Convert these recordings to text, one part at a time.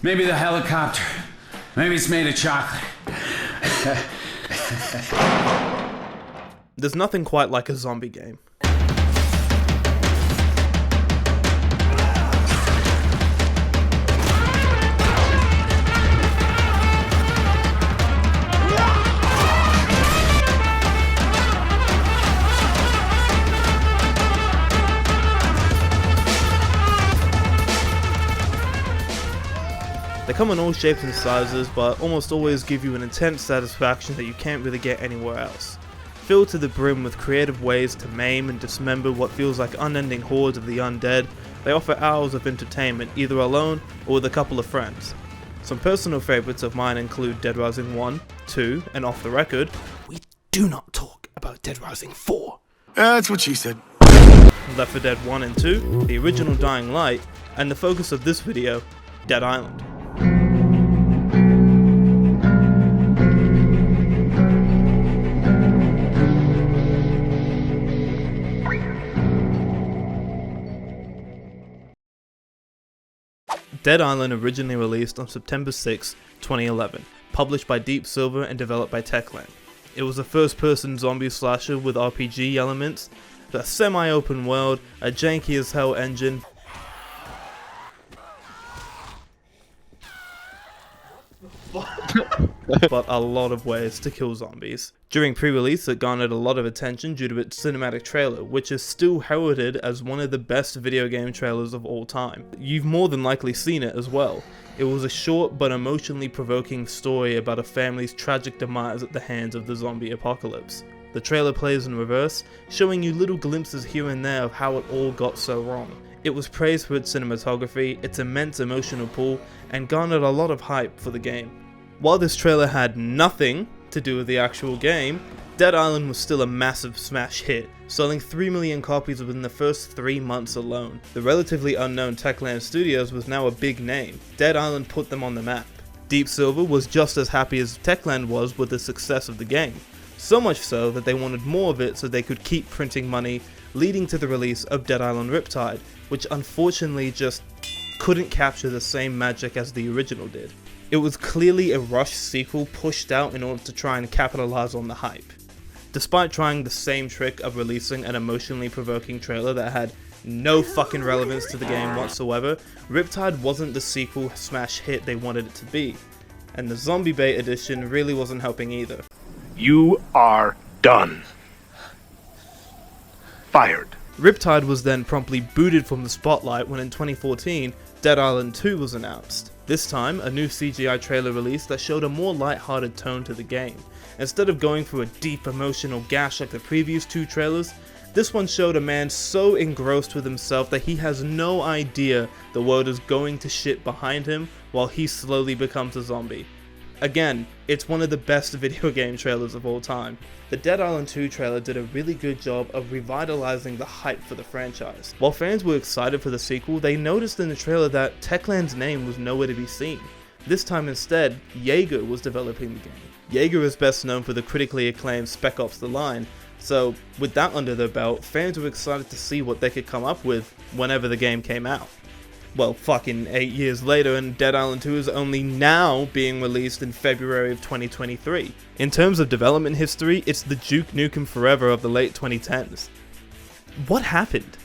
Maybe the helicopter. Maybe it's made of chocolate. There's nothing quite like a zombie game. They come in all shapes and sizes, but almost always give you an intense satisfaction that you can't really get anywhere else. Filled to the brim with creative ways to maim and dismember what feels like unending hordes of the undead, they offer hours of entertainment either alone or with a couple of friends. Some personal favourites of mine include Dead Rising 1, 2, and off the record, we do not talk about Dead Rising 4. That's what she said. Left 4 Dead 1 and 2, the original Dying Light, and the focus of this video, Dead Island. Dead Island originally released on September 6, 2011, published by Deep Silver and developed by Techland. It was a first-person zombie slasher with RPG elements, a semi-open world, a janky as hell engine, but a lot of ways to kill zombies. During pre-release, it garnered a lot of attention due to its cinematic trailer, which is still heralded as one of the best video game trailers of all time. You've more than likely seen it as well. It was a short but emotionally provoking story about a family's tragic demise at the hands of the zombie apocalypse. The trailer plays in reverse, showing you little glimpses here and there of how it all got so wrong. It was praised for its cinematography, its immense emotional pull, and garnered a lot of hype for the game. While this trailer had nothing to do with the actual game, Dead Island was still a massive smash hit, selling 3 million copies within the first 3 months alone. The relatively unknown Techland Studios was now a big name. Dead Island put them on the map. Deep Silver was just as happy as Techland was with the success of the game. So much so that they wanted more of it so they could keep printing money, leading to the release of Dead Island Riptide, which unfortunately just couldn't capture the same magic as the original did. It was clearly a rushed sequel pushed out in order to try and capitalize on the hype. Despite trying the same trick of releasing an emotionally provoking trailer that had no fucking relevance to the game whatsoever, Riptide wasn't the sequel smash hit they wanted it to be, and the Zombie Bait edition really wasn't helping either. You are done. Fired. Riptide was then promptly booted from the spotlight when in 2014, Dead Island 2 was announced. This time, a new CGI trailer released that showed a more light-hearted tone to the game. Instead of going through a deep emotional gash like the previous 2 trailers, this one showed a man so engrossed with himself that he has no idea the world is going to shit behind him while he slowly becomes a zombie. Again, it's one of the best video game trailers of all time. The Dead Island 2 trailer did a really good job of revitalizing the hype for the franchise. While fans were excited for the sequel, they noticed in the trailer that Techland's name was nowhere to be seen. This time instead, Jaeger was developing the game. Jaeger is best known for the critically acclaimed Spec Ops: The Line, so with that under their belt, fans were excited to see what they could come up with whenever the game came out. Well, fucking 8 years later, and Dead Island 2 is only now being released in February of 2023. In terms of development history, it's the Duke Nukem Forever of the late 2010s. What happened?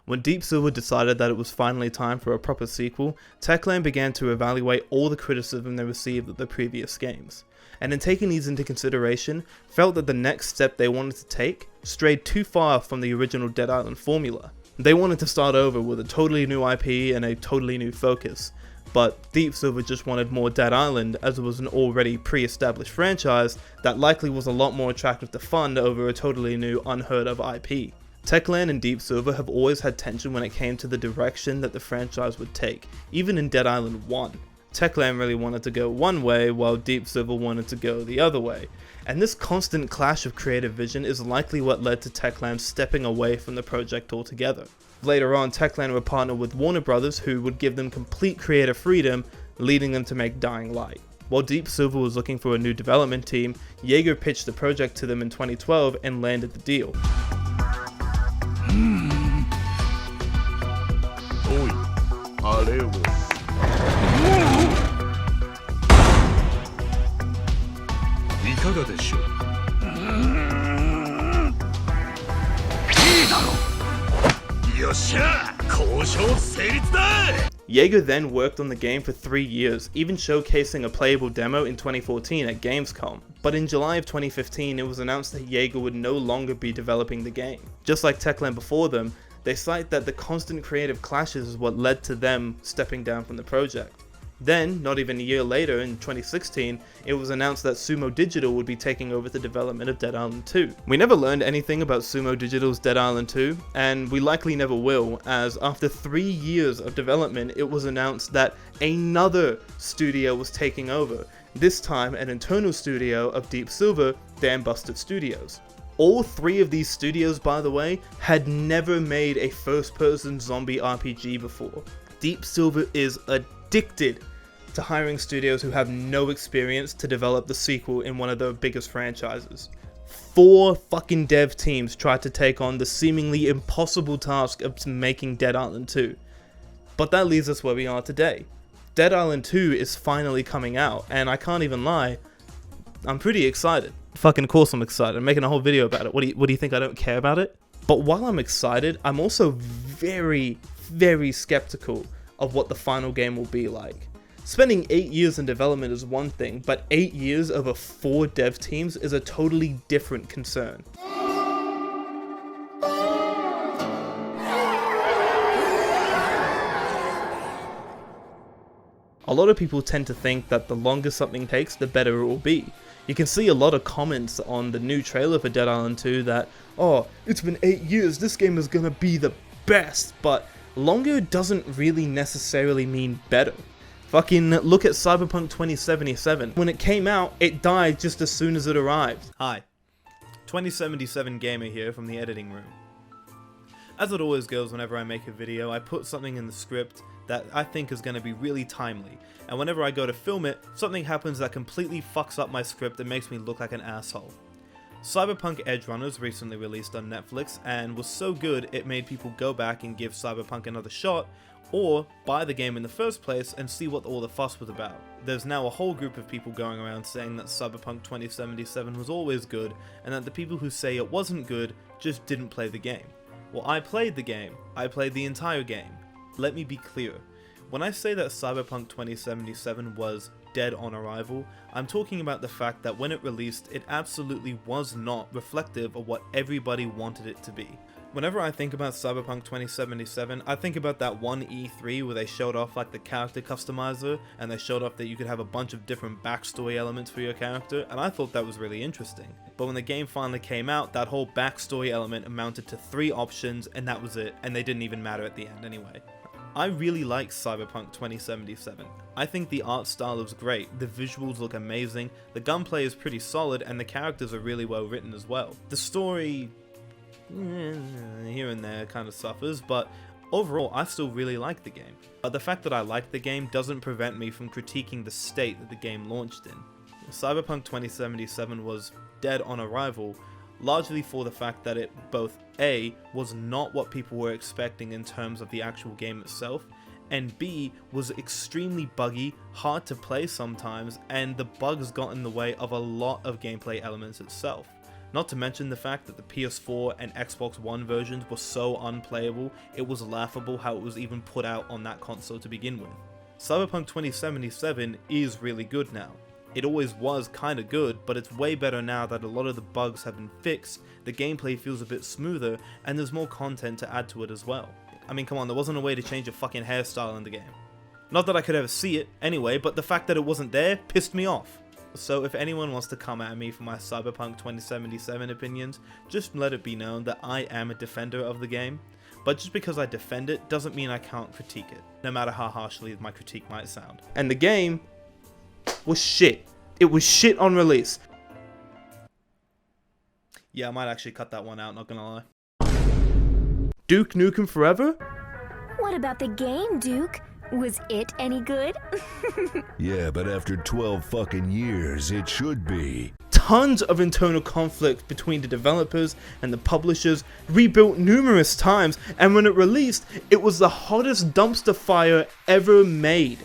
When Deep Silver decided that it was finally time for a proper sequel, Techland began to evaluate all the criticism they received of the previous games, and in taking these into consideration, felt that the next step they wanted to take strayed too far from the original Dead Island formula. They wanted to start over with a totally new IP and a totally new focus, but Deep Silver just wanted more Dead Island as it was an already pre-established franchise that likely was a lot more attractive to fund over a totally new unheard of IP. Techland and Deep Silver have always had tension when it came to the direction that the franchise would take, even in Dead Island 1. Techland really wanted to go one way, while Deep Silver wanted to go the other way, and this constant clash of creative vision is likely what led to Techland stepping away from the project altogether. Later on, Techland would partner with Warner Brothers, who would give them complete creative freedom, leading them to make Dying Light. While Deep Silver was looking for a new development team, Jaeger pitched the project to them in 2012 and landed the deal. れを。いかがでしょう。いいだろう。よっしゃ、交渉成立だ。Jaeger then worked on the game for 3 years, even showcasing a playable demo in 2014 at Gamescom. But in July of 2015, it was announced that Jaeger would no longer be developing the game. Just like Techland before them, they cite that the constant creative clashes is what led to them stepping down from the project. Then, not even a year later, in 2016, it was announced that Sumo Digital would be taking over the development of Dead Island 2. We never learned anything about Sumo Digital's Dead Island 2, and we likely never will, as after 3 years of development, it was announced that another studio was taking over, this time an internal studio of Deep Silver, Dambuster Studios. All 3 of these studios, by the way, had never made a first-person zombie RPG before. Deep Silver is addicted to hiring studios who have no experience to develop the sequel in one of their biggest franchises. 4 fucking dev teams tried to take on the seemingly impossible task of making Dead Island 2. But that leaves us where we are today. Dead Island 2 is finally coming out, and I can't even lie, I'm pretty excited. Fucking course I'm excited. I'm making a whole video about it. What do you think, I don't care about it? But while I'm excited, I'm also very, very skeptical of what the final game will be like. Spending 8 years in development is one thing, but 8 years over 4 dev teams is a totally different concern. A lot of people tend to think that the longer something takes, the better it will be. You can see a lot of comments on the new trailer for Dead Island 2 that, oh, it's been 8 years, this game is gonna be the best, but longer doesn't really necessarily mean better. Fucking look at Cyberpunk 2077. When it came out, it died just as soon as it arrived. Hi, 2077 Gamer here from the editing room. As it always goes whenever I make a video, I put something in the script that I think is going to be really timely, and whenever I go to film it, something happens that completely fucks up my script and makes me look like an asshole. Cyberpunk Edgerunners recently released on Netflix and was so good it made people go back and give Cyberpunk another shot, or buy the game in the first place and see what all the fuss was about. There's now a whole group of people going around saying that Cyberpunk 2077 was always good, and that the people who say it wasn't good just didn't play the game. Well, I played the game. I played the entire game. Let me be clear. When I say that Cyberpunk 2077 was dead on arrival, I'm talking about the fact that when it released, it absolutely was not reflective of what everybody wanted it to be. Whenever I think about Cyberpunk 2077, I think about that one E3 where they showed off like the character customizer, and they showed off that you could have a bunch of different backstory elements for your character, and I thought that was really interesting. But when the game finally came out, that whole backstory element amounted to 3 options, and that was it, and they didn't even matter at the end anyway. I really like Cyberpunk 2077. I think the art style is great, the visuals look amazing, the gunplay is pretty solid, and the characters are really well written as well. The story, here and there kind of suffers, but overall I still really like the game. But the fact that I like the game doesn't prevent me from critiquing the state that the game launched in. Cyberpunk 2077 was dead on arrival, largely for the fact that it both A, was not what people were expecting in terms of the actual game itself, and B, was extremely buggy, hard to play sometimes, and the bugs got in the way of a lot of gameplay elements itself. Not to mention the fact that the PS4 and Xbox One versions were so unplayable, it was laughable how it was even put out on that console to begin with. Cyberpunk 2077 is really good now. It always was kinda good, but it's way better now that a lot of the bugs have been fixed, the gameplay feels a bit smoother, and there's more content to add to it as well. I mean, come on, there wasn't a way to change your fucking hairstyle in the game. Not that I could ever see it, anyway, but the fact that it wasn't there pissed me off. So if anyone wants to come at me for my Cyberpunk 2077 opinions, just let it be known that I am a defender of the game, but just because I defend it doesn't mean I can't critique it, no matter how harshly my critique might sound. And the game was shit. It was shit on release. Yeah, I might actually cut that one out, not gonna lie. Duke Nukem Forever? What about the game, Duke? Was it any good? Yeah, but after 12 fucking years, it should be. tons of internal conflict between the developers and the publishers, rebuilt numerous times, and when it released, it was the hottest dumpster fire ever made.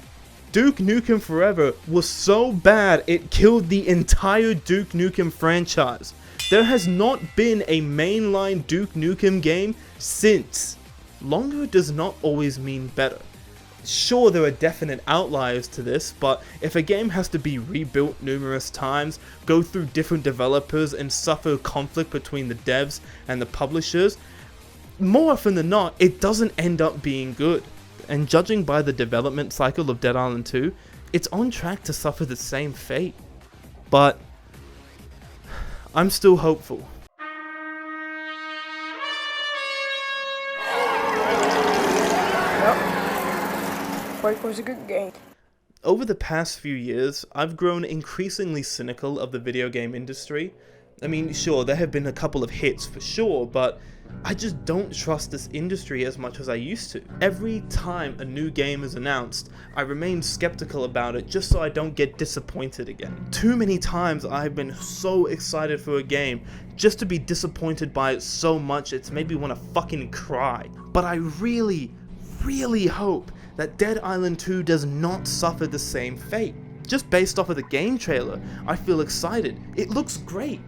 Duke Nukem Forever was so bad it killed the entire Duke Nukem franchise. There has not been a mainline Duke Nukem game since. Longer does not always mean better. Sure, there are definite outliers to this, but if a game has to be rebuilt numerous times, go through different developers and suffer conflict between the devs and the publishers, more often than not, it doesn't end up being good. And judging by the development cycle of Dead Island 2, it's on track to suffer the same fate. But I'm still hopeful. Quake was a good game. Over the past few years, I've grown increasingly cynical of the video game industry. I mean, sure, there have been a couple of hits for sure, but I just don't trust this industry as much as I used to. Every time a new game is announced, I remain skeptical about it just so I don't get disappointed again. Too many times I've been so excited for a game just to be disappointed by it so much it's made me want to fucking cry. But I really hope that Dead Island 2 does not suffer the same fate. Just based off of the game trailer, I feel excited. It looks great.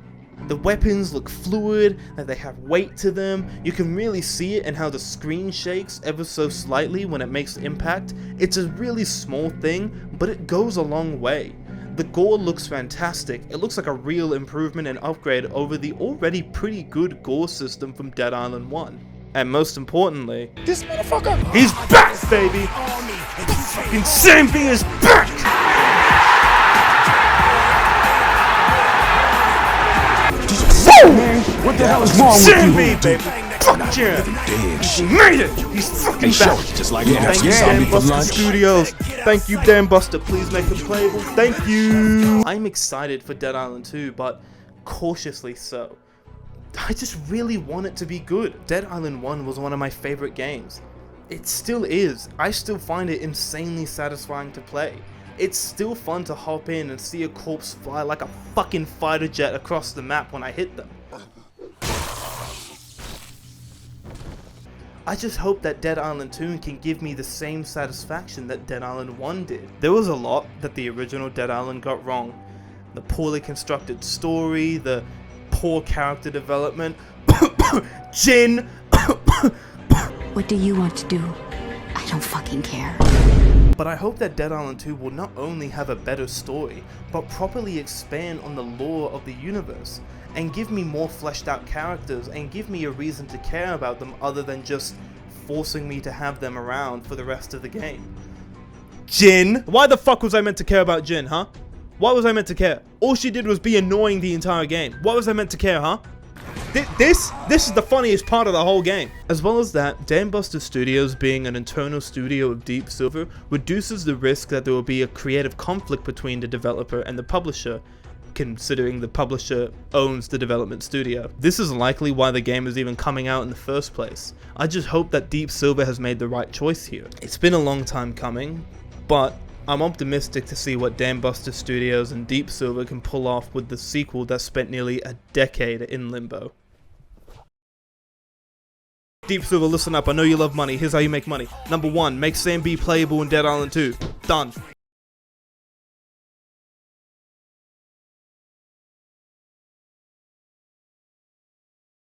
The weapons look fluid, and they have weight to them. You can really see it in how the screen shakes ever so slightly when it makes impact. It's a really small thing, but it goes a long way. The gore looks fantastic. It looks like a real improvement and upgrade over the already pretty good gore system from Dead Island 1. And most importantly, This motherfucker! he's back, baby! Fucking Samby is back! What the hell is wrong Samby, baby! Fuck yeah! He made it! He's fucking back! Just like Thank you, Dan Buster Studios. Thank you, Dan Buster. Please make him playable. Thank you! I'm excited for Dead Island 2, but cautiously so. I just really want it to be good. Dead Island 1 was one of my favorite games. It still is. I still find it insanely satisfying to play. It's still fun to hop in and see a corpse fly like a fucking fighter jet across the map when I hit them. I just hope that Dead Island 2 can give me the same satisfaction that Dead Island 1 did. There was a lot that the original Dead Island got wrong. The poorly constructed story, the poor character development, Jin. What do you want to do? I don't fucking care. But I hope that Dead Island 2 will not only have a better story, but properly expand on the lore of the universe, and give me more fleshed out characters, and give me a reason to care about them other than just forcing me to have them around for the rest of the game. Jin? Why the fuck was I meant to care about Jin, huh? Why was I meant to care? All she did was be annoying the entire game. Why was I meant to care, huh? This is the funniest part of the whole game. As well as that, Dan Buster Studios being an internal studio of Deep Silver reduces the risk that there will be a creative conflict between the developer and the publisher, considering the publisher owns the development studio. This is likely why the game is even coming out in the first place. I just hope that Deep Silver has made the right choice here. It's been a long time coming, but I'm optimistic to see what Dan Buster Studios and Deep Silver can pull off with the sequel that spent nearly a decade in limbo. Deep Silver, listen up, I know you love money. Here's how you make money. Number 1, make Sam B playable in Dead Island 2. Done.